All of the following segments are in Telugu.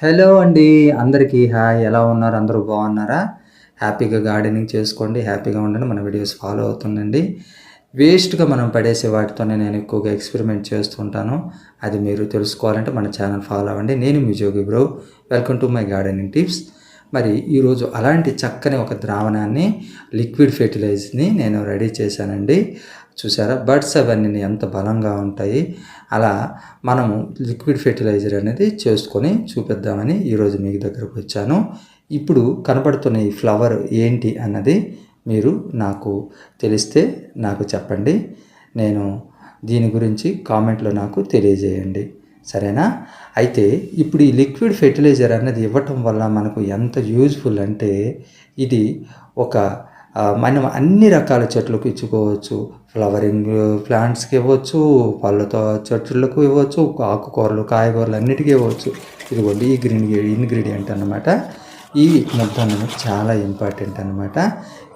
హలో అండి. అందరికీ హాయ్. ఎలా ఉన్నారు? అందరూ బాగున్నారా? హ్యాపీగా గార్డెనింగ్ చేసుకోండి. హ్యాపీగా ఉండండి. మన వీడియోస్ ఫాలో అవుతుండండి. వేస్ట్‌గా మనం పడేసే వాటితోనే నేను ఎక్కువగా ఎక్స్పెరిమెంట్ చేస్తూ ఉంటాను. అది మీరు తెలుసుకోవాలంటే మన ఛానల్ ఫాలో అవ్వండి. నేను మీ Jogi bro. Welcome to my gardening tips. మరి ఈరోజు అలాంటి చక్కని ఒక ద్రావణాన్ని, లిక్విడ్ ఫెర్టిలైజర్ని నేను రెడీ చేశానండి. చూసారా బర్డ్స్ అవన్నీ ఎంత బలంగా ఉంటాయి. అలా మనము లిక్విడ్ ఫెర్టిలైజర్ అనేది చేసుకొని చూపిద్దామని ఈరోజు మీకు దగ్గరకు వచ్చాను. ఇప్పుడు కనబడుతున్న ఈ ఫ్లవర్ ఏంటి అన్నది మీరు నాకు తెలిస్తే నాకు చెప్పండి. నేను దీని గురించి కామెంట్లో నాకు తెలియజేయండి. సరేనా? అయితే ఇప్పుడు ఈ లిక్విడ్ ఫెర్టిలైజర్ అన్నది ఇవ్వటం వల్ల మనకు ఎంత యూజ్ఫుల్ అంటే ఇది ఒక మనం అన్ని రకాల చెట్లకు ఇచ్చుకోవచ్చు. ఫ్లవరింగ్ ప్లాంట్స్కి ఇవ్వచ్చు, పళ్ళతో చెట్లకు ఇవ్వచ్చు, ఆకుకూరలు కాయగూరలు అన్నిటికీ ఇవ్వచ్చు. ఇదిగోండి ఈ ఇంగ్రీడియంట్ అన్నమాట. ఈ ముద్ద అన్నమాట చాలా ఇంపార్టెంట్ అన్నమాట.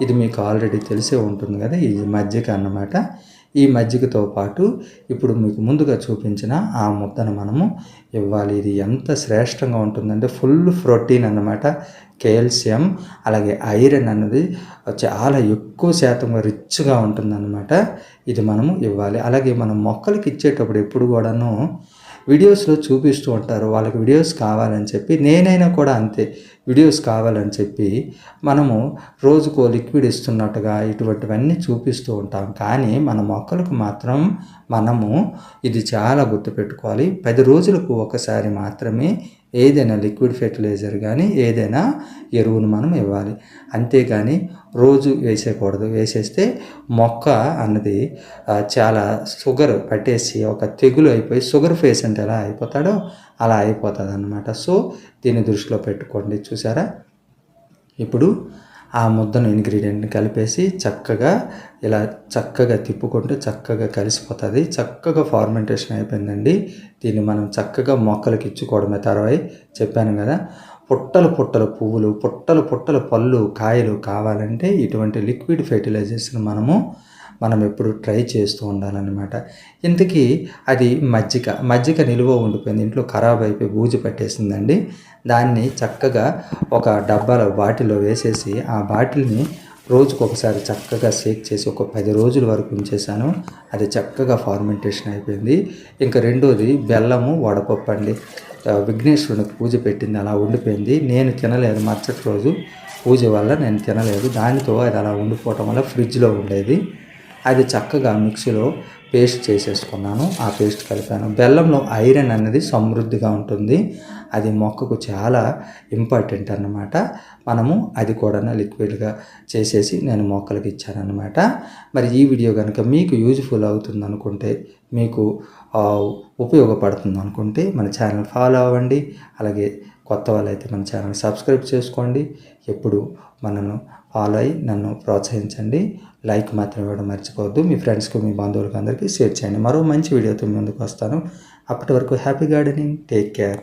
ఇది మీకు ఆల్రెడీ తెలిసే ఉంటుంది కదా, ఇది మజ్జిగ అన్నమాట. ఈ మజ్జిగతో పాటు ఇప్పుడు మీకు ముందుగా చూపించిన ఆ ముద్దను మనము ఇవ్వాలి. ఇది ఎంత శ్రేష్టంగా ఉంటుందంటే ఫుల్ ప్రోటీన్ అన్నమాట, కాల్షియం అలాగే ఐరన్ అన్నది చాలా ఎక్కువ శాతంగా రిచ్గా ఉంటుందన్నమాట. ఇది మనము ఇవ్వాలి. అలాగే మనం మొక్కలకి ఇచ్చేటప్పుడు ఎప్పుడు కూడాను వీడియోస్లో చూపిస్తూ ఉంటారు, వాళ్ళకి వీడియోస్ కావాలని చెప్పి. నేనైనా కూడా అంతే, వీడియోస్ కావాలని చెప్పి మనము రోజుకో లిక్విడ్ ఇస్తున్నట్టుగా ఇటువంటివన్నీ చూపిస్తూ ఉంటాం. కానీ మన మొక్కలకు మాత్రం మనము ఇది చాలా గుర్తుపెట్టుకోవాలి. 10 రోజులకు ఒకసారి మాత్రమే ఏదైనా లిక్విడ్ ఫెర్టిలైజర్ కానీ ఏదైనా ఎరువును మనం ఇవ్వాలి. అంతేగాని రోజు వేసేయకూడదు. వేసేస్తే మొక్క అన్నది చాలా షుగర్ పట్టేసి ఒక తెగులు అయిపోయి షుగర్ పేషెంట్ ఎలా అయిపోతాడో అలా అయిపోతుంది అన్నమాట. సో దీన్ని దృష్టిలో పెట్టుకోండి. చూసారా? ఇప్పుడు ఆ ముద్దను ఇంగ్రీడియంట్ని కలిపేసి చక్కగా ఇలా చక్కగా తిప్పుకుంటే చక్కగా కలిసిపోతుంది. చక్కగా ఫార్మెంటేషన్ అయిపోయిందండి. దీన్ని మనం చక్కగా మొక్కలకి ఇచ్చుకోవడమే. తర్వాత చెప్పాను కదా, పుట్టలు పుట్టలు పువ్వులు, పుట్టలు పుట్టలు పళ్ళు కాయలు కావాలంటే ఇటువంటి లిక్విడ్ ఫెర్టిలైజర్స్ని మనం ఎప్పుడు ట్రై చేస్తూ ఉండాలన్నమాట. ఇంతకీ అది మజ్జిగ నిలువ ఉండిపోయింది, ఇంట్లో ఖరాబ్ అయిపోయి బూజు పట్టేసిందండి. దాన్ని చక్కగా ఒక డబ్బాలో బాటిల్లో వేసేసి ఆ బాటిల్ని రోజుకొకసారి చక్కగా షేక్ చేసి ఒక 10 రోజుల వరకు ఉంచేసాను. అది చక్కగా ఫార్మెంటేషన్ అయిపోయింది. ఇంకా రెండోది బెల్లము వడపప్పు అండి. విఘ్నేశ్వరునికి పూజ పెట్టింది, అలా ఉండిపోయింది. నేను తినలేదు, మరుసటి రోజు పూజ వల్ల నేను తినలేదు. దానితో అది అలా ఉండిపోవటం వల్ల ఫ్రిడ్జ్లో ఉండేది. అది చక్కగా మిక్సీలో పేస్ట్ చేసేసుకున్నాను. ఆ పేస్ట్ కలిపాను. బెల్లంలో ఐరన్ అనేది సమృద్ధిగా ఉంటుంది. అది మొక్కకు చాలా ఇంపార్టెంట్ అన్నమాట. మనము అది కూడా లిక్విడ్గా చేసేసి నేను మొక్కలకు ఇచ్చానన్నమాట. మరి ఈ వీడియో కనుక మీకు యూజ్ఫుల్ అవుతుంది అనుకుంటే, మీకు ఉపయోగపడుతుంది అనుకుంటే మన ఛానల్ ఫాలో అవ్వండి. అలాగే కొత్త వాళ్ళైతే మన ఛానల్ సబ్స్క్రైబ్ చేసుకోండి. ఎప్పుడు మనను ఫాలో అయ్యి నన్ను ప్రోత్సహించండి. లైక్ మాత్రం ఇవ్వడం మర్చిపోవద్దు. మీ ఫ్రెండ్స్కి, మీ బంధువులకు అందరికీ షేర్ చేయండి. మరో మంచి వీడియోతో ముందుకు వస్తాను. అప్పటి వరకు హ్యాపీ గార్డెనింగ్. Take care.